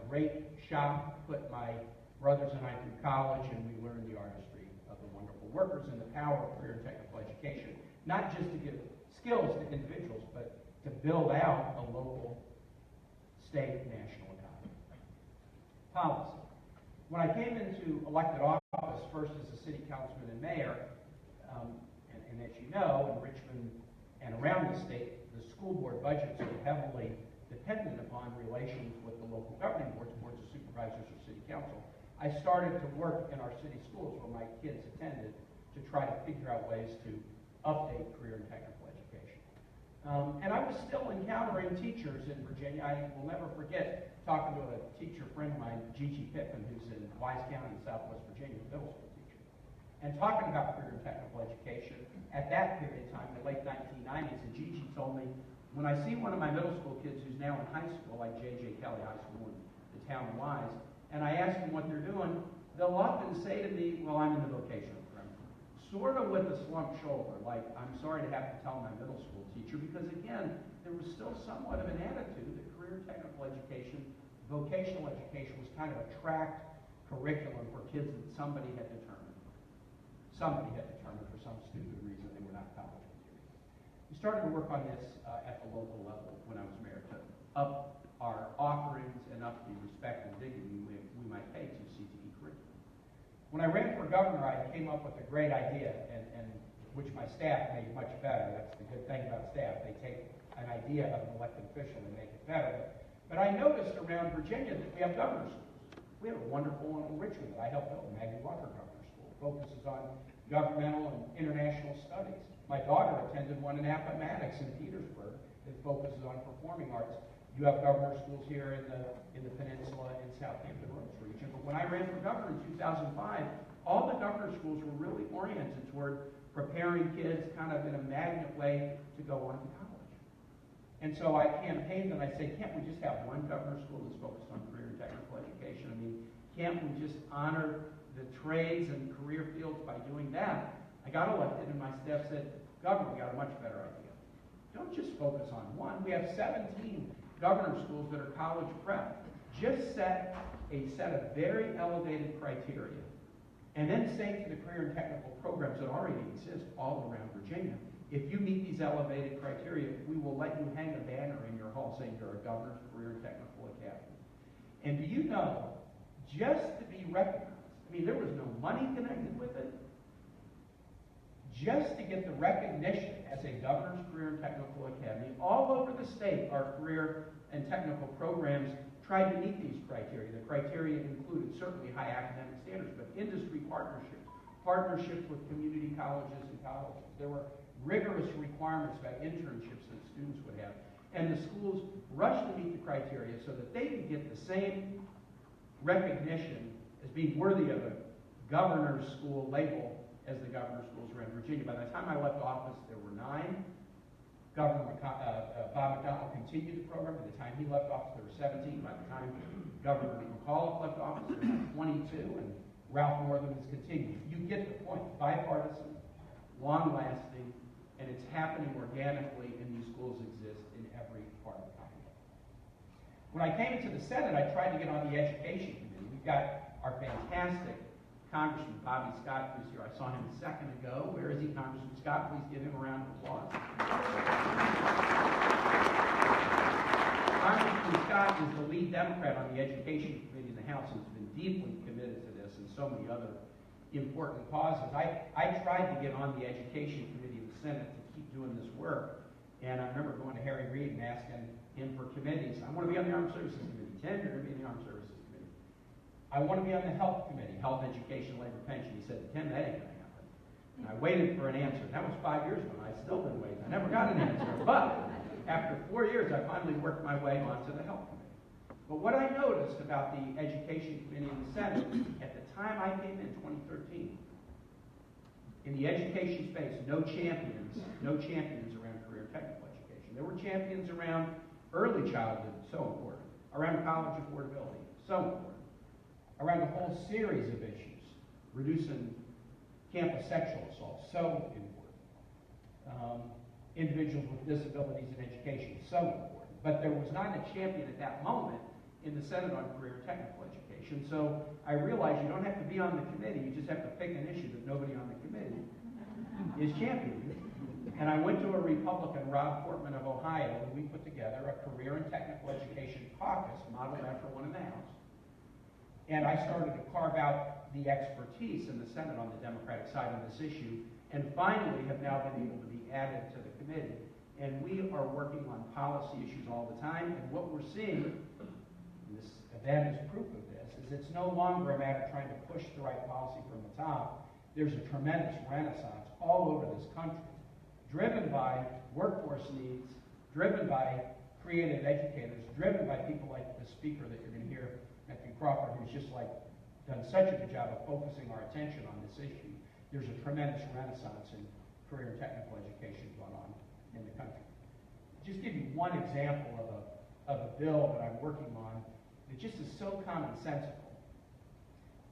great shop, put my brothers and I through college, and we learned the artistry of the wonderful workers and the power of career and technical education, not just to give skills to individuals, but to build out a local, state, national economy. Policy. When I came into elected office, first as a city councilman and mayor, and as you know, in Richmond and around the state, the school board budgets are heavily dependent upon relations with the local governing boards, boards of supervisors, or city council. I started to work in our city schools where my kids attended to try to figure out ways to update career and technical education. And I was still encountering teachers in Virginia. I will never forget talking to a teacher friend of mine, Gigi Pippin, who's in Wise County, Southwest Virginia, middle school teacher, and talking about career and technical education at that period of time, the late 1990s, and Gigi told me, when I see one of my middle school kids who's now in high school, like J.J. Kelly High School in the town of Wise, and I ask them what they're doing, they'll often say to me, well, I'm in the vocational program. Sort of with a slumped shoulder, like, I'm sorry to have to tell my middle school teacher, because again, there was still somewhat of an attitude that career technical education, vocational education was kind of a tracked curriculum for kids that somebody had determined. Somebody had determined for some stupid reason they were not college material. We started to work on this at the local level when I was mayor to up our offerings and up the respect and dignity we might pay to CTE curriculum. When I ran for governor, I came up with a great idea, and which my staff made much better. That's the good thing about staff. They take an idea of an elected official and make it better. But I noticed around Virginia that we have governor schools. We have a wonderful one in Richmond that I helped build, Maggie Walker Governor School. Focuses on governmental and international studies. My daughter attended one in Appomattox in Petersburg that focuses on performing arts. You have governor schools here in the peninsula and Southampton Roads region. But when I ran for governor in 2005, all the governor schools were really oriented toward preparing kids kind of in a magnet way to go on to college. And so I campaigned and I said, can't we just have one governor school that's focused on career and technical education? I mean, can't we just honor the trades and career fields by doing that? I got elected and my staff said, Governor, we got a much better idea. Don't just focus on one. We have 17 governor schools that are college prep. Just set a set of very elevated criteria and then say to the career and technical programs that already exist all around Virginia, if you meet these elevated criteria, we will let you hang a banner in your hall saying you're a governor's career and technical academy. And do you know, just to be recognized, I mean, there was no money connected with it, just to get the recognition as a governor's career and technical academy, all over the state, our career and technical programs tried to meet these criteria. The criteria included certainly high academic standards, but industry partnerships, partnerships with community colleges and colleges. There were rigorous requirements about internships that students would have. And the schools rushed to meet the criteria so that they could get the same recognition as being worthy of a governor's school label as the governor's schools around Virginia. By the time I left office, there were 9. Governor Bob McDonnell continued the program. By the time he left office, there were 17. By the time Governor McAuliffe left office, there were 22, and Ralph Northam has continued. You get the point. Bipartisan, long-lasting, and it's happening organically, and these schools exist in every part of the Commonwealth. When I came into the Senate, I tried to get on the Education Committee. We've got our fantastic Congressman Bobby Scott, who's here. I saw him a second ago. Where is he, Congressman Scott? Please give him a round of applause. Congressman Scott is the lead Democrat on the Education Committee in the House and has been deeply committed to this and so many other important causes. I tried to get on the Education Committee in the Senate to keep doing this work, and I remember going to Harry Reid and asking him for committees. I want to be on the Armed Services Committee. Tim, you're going to be in the Armed Services Committee. I want to be on the Health Committee, Health, Education, Labor, Pension. He said, Tim, that ain't going to happen. And I waited for an answer. That was 5 years ago, and I still been waiting. I never got an answer. But after 4 years, I finally worked my way onto the Health Committee. But what I noticed about the Education Committee in the Senate, at the time I came in 2013, in the education space, no champions around career and technical education. There were champions around early childhood, so important, around college affordability, so important, around a whole series of issues, reducing campus sexual assault, so important, individuals with disabilities in education, so important. But there was not a champion at that moment in the Senate on career and technical education. So I realized you don't have to be on the committee, you just have to pick an issue that nobody on the committee is championing. And I went to a Republican, Rob Portman of Ohio, and we put together a career and technical education caucus modeled after one in the House. And I started to carve out the expertise in the Senate on the Democratic side of this issue, and finally have now been able to be added to the committee. And we are working on policy issues all the time, and what we're seeing, and this event is proof of this, is it's no longer a matter of trying to push the right policy from the top. There's a tremendous renaissance all over this country, driven by workforce needs, driven by creative educators, driven by people like the speaker that you're going to hear, Matthew Crawford, who's just like done such a good job of focusing our attention on this issue. There's a tremendous renaissance in career and technical education going on in the country. Just give you one example of a bill that I'm working on that just is so commonsensical.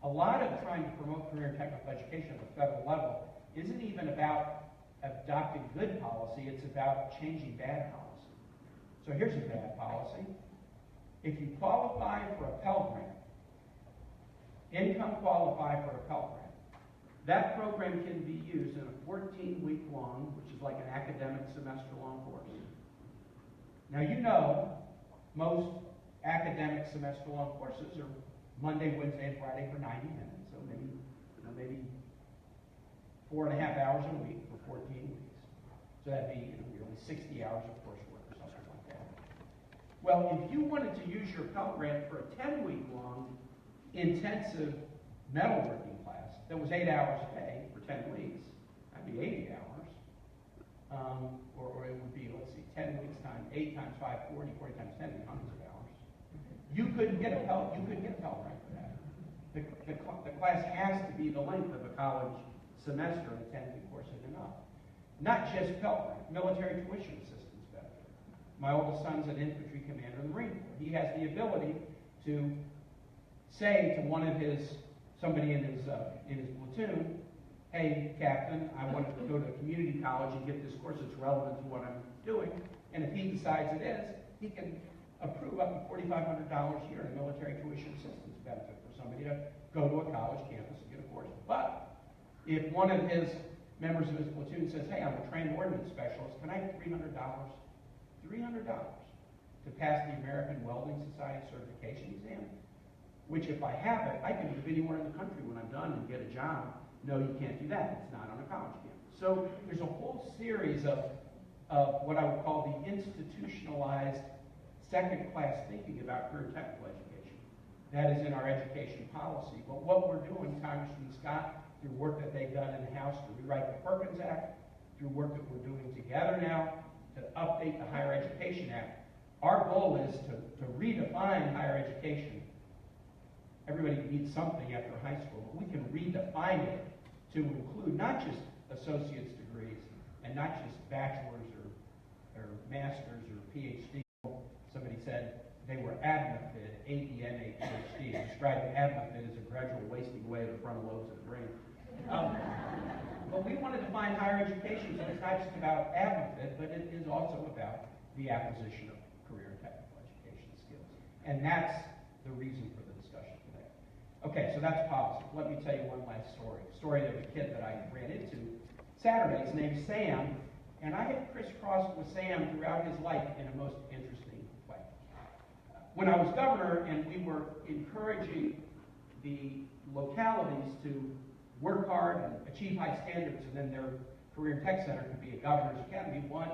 A lot of trying to promote career and technical education at the federal level isn't even about adopting good policy, it's about changing bad policy. So here's a bad policy. If you qualify for a Pell Grant, income qualify for a Pell Grant, that program can be used in a 14-week long, which is like an academic semester long course. Now you know most academic semester long courses are Monday, Wednesday, and Friday for 90 minutes, so maybe 4.5 hours a week for 14 weeks. So that'd be nearly 60 hours of coursework or something like that. Well, if you wanted to use your Pell Grant for a 10-week long intensive metalworking class that was 8 hours a day for 10 weeks, that'd be 80 hours. Or it would be, let's see, 10 weeks times 8 times 5, 40, 40 times 10, hundreds of hours. You couldn't get a Pell Grant for that. The class has to be the length of a college semester, and a 10-week course is enough. Not just Pell Grant, military tuition assistance benefit. My oldest son's an infantry commander in the Marine Corps. He has the ability to say to somebody in his platoon, hey, Captain, I want to go to community college and get this course that's relevant to what I'm doing. And if he decides it is, he can approve up to $4,500 a year in a military tuition assistance benefit for somebody to go to a college campus and get a course. But if one of his members of his platoon says, hey, I'm a trained ordnance specialist, can I have $300? $300 to pass the American Welding Society certification exam, which if I have it, I can move anywhere in the country when I'm done and get a job. No, you can't do that. It's not on a college campus. So there's a whole series of what I would call the institutionalized second-class thinking about career and technical education. That is in our education policy. But what we're doing, Congressman Scott, through work that they've done in the House to rewrite the Perkins Act, through work that we're doing together now to update the Higher Education Act, our goal is to redefine higher education. Everybody needs something after high school, but we can redefine it to include not just associate's degrees and not just bachelor's or master's or PhD. Somebody said they were ADMAFID, ADMA, PhD, describing ADMAFID as a gradual wasting away of the frontal lobes of the brain. But we want to define higher education, so it's not just about ADMAFID, but it is also about the acquisition of career and technical education skills. And that's the reason for the discussion today. Okay, so that's policy. Let me tell you one last story. A story of a kid that I ran into Saturday. His name's Sam, and I have crisscrossed with Sam throughout his life in a most interesting way. When I was governor and we were encouraging the localities to work hard and achieve high standards, and then their career and tech center could be a governor's academy, one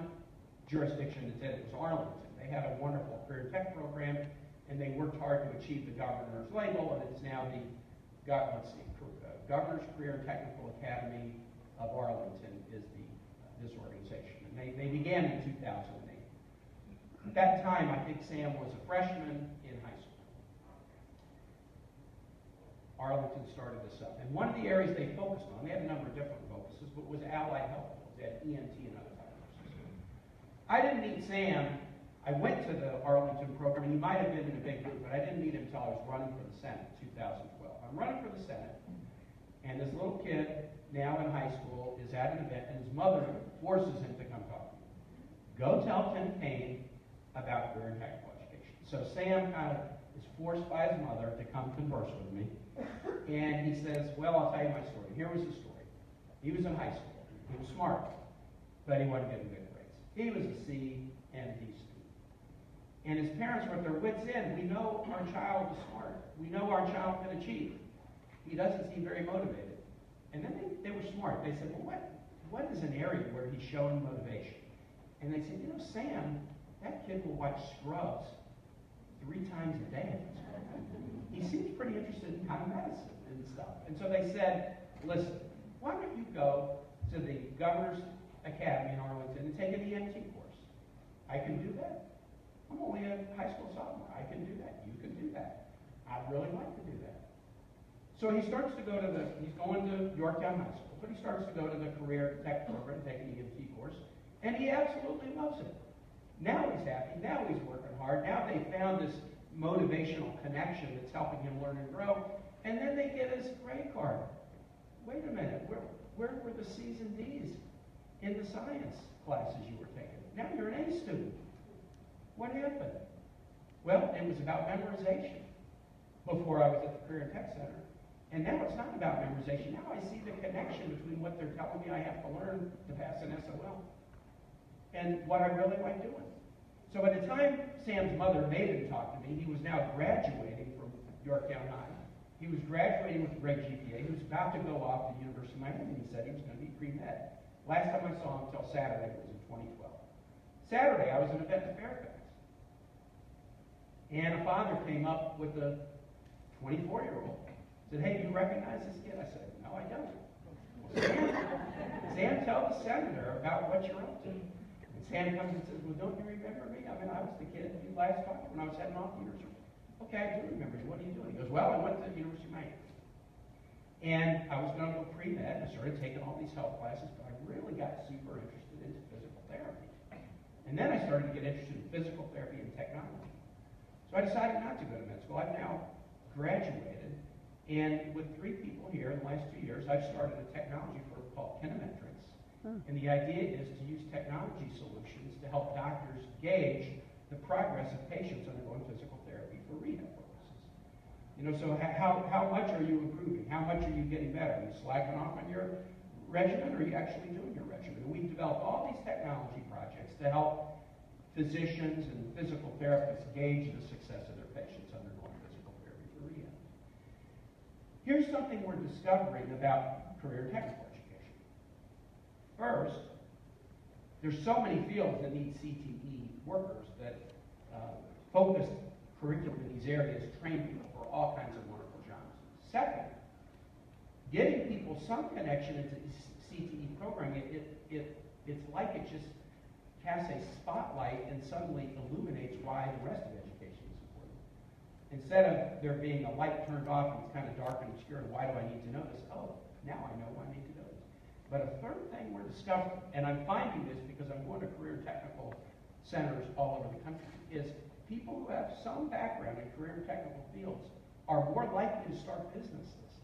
jurisdiction that did it was Arlington. They had a wonderful career and tech program, and they worked hard to achieve the governor's label, and it's now the Governor's Career and Technical Academy of Arlington is this organization. And they began in 2008. At that time, I think Sam was a freshman in high school. Arlington started this up. And one of the areas they focused on, they had a number of different focuses, but was allied health. They had ENT and other type of services. I didn't meet Sam. I went to the Arlington program, and he might have been in a big group, but I didn't meet him until I was running for the Senate in 2012. I'm running for the Senate, and this little kid, now in high school, is at an event, and his mother forces him to come talk to me. Go tell Tim Kaine about career and technical education. So Sam kind of is forced by his mother to come converse with me. And he says, well, I'll tell you my story. Here was the story. He was in high school. He was smart, but he wasn't getting good grades. He was a C and D student. And his parents were at their wits' end. We know our child is smart. We know our child can achieve. He doesn't seem very motivated. And then they were smart. They said, well, what is an area where he's showing motivation? And they said, Sam, that kid will watch Scrubs 3 times a day. He seems pretty interested in kind of medicine and stuff. And so they said, listen, why don't you go to the Governor's Academy in Arlington and take an EMT course? I can do that. I'm only a high school sophomore. I can do that. You can do that. I'd really like to do that. So he starts to go to he's going to Yorktown High School, but he starts to go to the career tech program, take an EMT course, and he absolutely loves it. Now he's happy. Now he's working hard. Now they found this motivational connection that's helping him learn and grow. And then they get his grade card. Wait a minute. Where were the C's and D's in the science classes you were taking? Now you're an A student. What happened? Well, it was about memorization before I was at the Career and Tech Center. And now it's not about memorization. Now I see the connection between what they're telling me I have to learn to pass an SOL and what I really like doing. So by the time Sam's mother made him talk to me, he was now graduating from Yorktown High. He was graduating with a great GPA. He was about to go off to the University of Miami. He said he was going to be pre-med. Last time I saw him until Saturday was in 2012. Saturday, I was in an event in Fairfax. And a father came up with a 24-year-old. Said, hey, do you recognize this kid? I said, no, I don't. Well, Sam, tell the senator about what you're up to. And Sam comes and says, well, don't you remember me? I mean, I was the kid you last talked to when I was heading off to university. Okay, I do remember you. What are you doing? He goes, well, I went to the University of Miami. And I was going to go pre-med. I started taking all these health classes, but I really got super interested into physical therapy. And then I started to get interested in physical therapy and technology. So I decided not to go to med school. I've now graduated, and with 3 people here in the last 2 years, I've started a technology firm called Kinemetrics. And the idea is to use technology solutions to help doctors gauge the progress of patients undergoing physical therapy for rehab purposes. So how much are you improving? How much are you getting better? Are you slacking off on your regimen, or are you actually doing your regimen? And we've developed all these technology projects to help physicians and physical therapists gauge the success of their patients undergoing physical therapy for rehab. Here's something we're discovering about career and technical education. First, there's so many fields that need CTE workers that focused curriculum in these areas train people for all kinds of wonderful jobs. Second, getting people some connection into the CTE program, it's like it just casts a spotlight and suddenly illuminates why the rest of education is important. Instead of there being a light turned off and it's kind of dark and obscure, and why do I need to know this? Oh, now I know why I need to know this. But a third thing we're discovering, and I'm finding this because I'm going to career technical centers all over the country, is people who have some background in career technical fields are more likely to start businesses.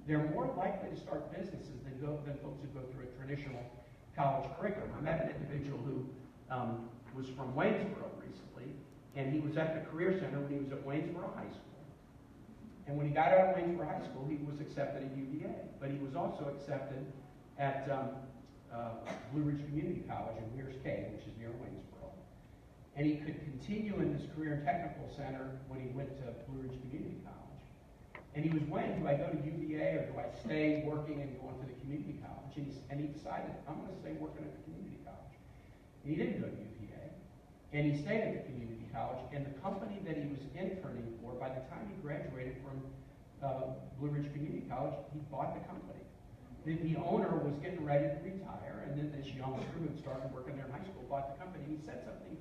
They're more likely to start businesses than folks who go through a traditional college curriculum. I met an individual who was from Waynesboro recently, and he was at the Career Center when he was at Waynesboro High School. And when he got out of Waynesboro High School, he was accepted at UVA, but he was also accepted at Blue Ridge Community College in Weir's Cave, which is near Waynesboro. And he could continue in this Career and Technical Center when he went to Blue Ridge Community College. And he was weighing, do I go to UVA or do I stay working and go into the community college? And he decided, I'm going to stay working at the community college. And he didn't go to UVA. And he stayed at the community college. And the company that he was interning for, by the time he graduated from Blue Ridge Community College, he bought the company. The owner was getting ready to retire, and then this youngster who had started working there in high school bought the company. And he said something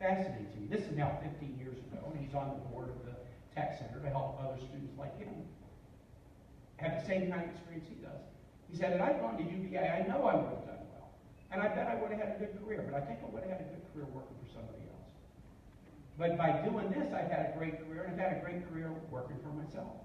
fascinating to me. This is now 15 years ago, and he's on the board of the Tech Center to help other students like him have the same kind of experience he does. He said, had I gone to UVA, I know I would have done well. And I bet I would have had a good career, but I think I would have had a good career working for somebody else. But by doing this, I've had a great career, and I've had a great career working for myself.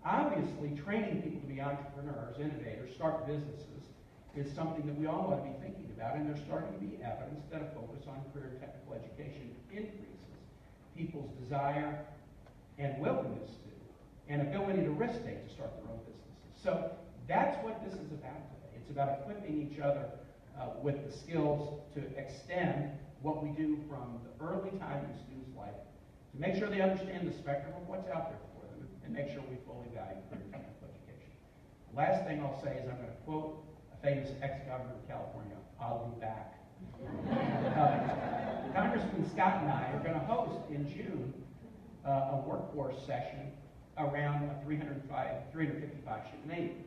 Obviously, training people to be entrepreneurs, innovators, start businesses is something that we all ought to be thinking about, and there's starting to be evidence that a focus on career and technical education increases people's desire and willingness to, and ability to risk take to start their own businesses. So that's what this is about today. It's about equipping each other with the skills to extend what we do from the early time in students' life to make sure they understand the spectrum of what's out there for them and make sure we fully value career technical education. The last thing I'll say is I'm going to quote a famous ex-governor of California, "I'll be back." Congressman Scott and I are going to host in June a workforce session around a 355 ship Navy.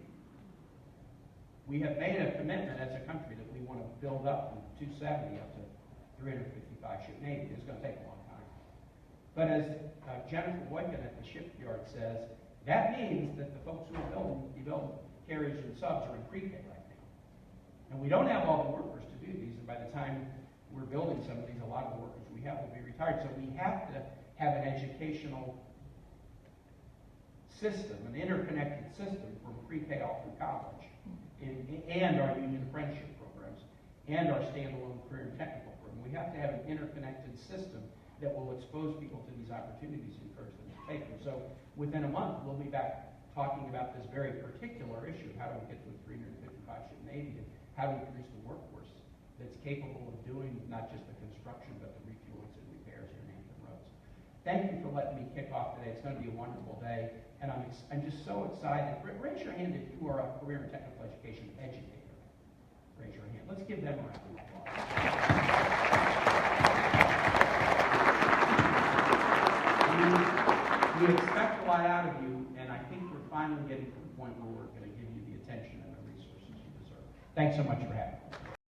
We have made a commitment as a country that we want to build up from 270 up to 355 ship Navy. It's going to take a long time. But as Jennifer Boykin at the shipyard says, that means that the folks who are building carriers and subs are in pre-K right now. And we don't have all the workers to do these, and by the time we're building some of these, a lot of the workers we have will be retired. So we have to have an educational system, an interconnected system from pre-K all through college, and our union apprenticeship programs, and our standalone career and technical program. We have to have an interconnected system that will expose people to these opportunities and encourage them to take them. So within a month, we'll be back talking about this very particular issue of how do we get to a 355 ship Navy and how do we produce the workforce that's capable of doing not just the construction but the refuelings and repairs here in Hampton Roads. Thank you for letting me kick off today. It's going to be a wonderful day, and I'm just so excited. Raise your hand if you are a career and technical education educator. Raise your hand. Let's give them a round of applause. We expect a lot out of you, and I think we're finally getting to the point where we're going to give you the attention and the resources you deserve. Thanks so much.